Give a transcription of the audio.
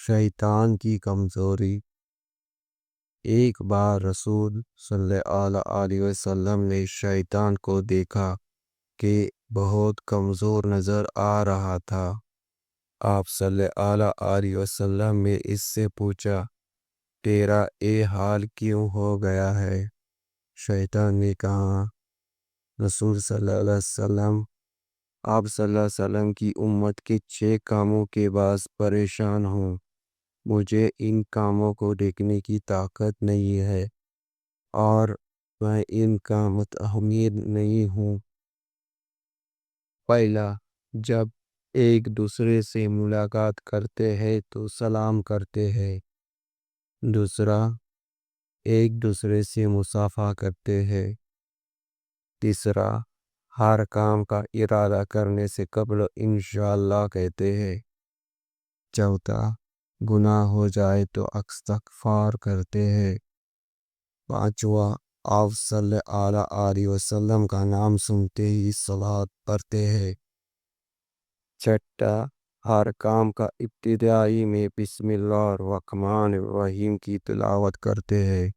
شیطان کی کمزوری۔ ایک بار رسول صلی اللہ علیہ وسلم نے شیطان کو دیکھا کہ بہت کمزور نظر آ رہا تھا۔ آپ صلی اللہ علیہ وسلم نے اس سے پوچھا، تیرا یہ حال کیوں ہو گیا ہے؟ شیطان نے کہا، رسول صلی اللہ علیہ وسلم، آپ صلی اللہ علیہ وسلم کی امت کے 6 کاموں کے باعث پریشان ہوں۔ مجھے ان کاموں کو دیکھنے کی طاقت نہیں ہے اور میں ان کا متحمل نہیں ہوں۔ پہلا، جب ایک دوسرے سے ملاقات کرتے ہیں تو سلام کرتے ہیں۔ دوسرا، ایک دوسرے سے مصافحہ کرتے ہیں۔ تیسرا، ہر کام کا ارادہ کرنے سے قبل انشاءاللہ کہتے ہیں۔ چوتھا، گناہ ہو جائے تو استغفار کرتے ہیں۔ پانچواں، آپ صلی اللہ علیہ وسلم کا نام سنتے ہی صلوات پڑھتے ہیں۔ چھٹا، ہر کام کا ابتدائی میں بسم اللہ الرحمن الرحیم کی تلاوت کرتے ہیں۔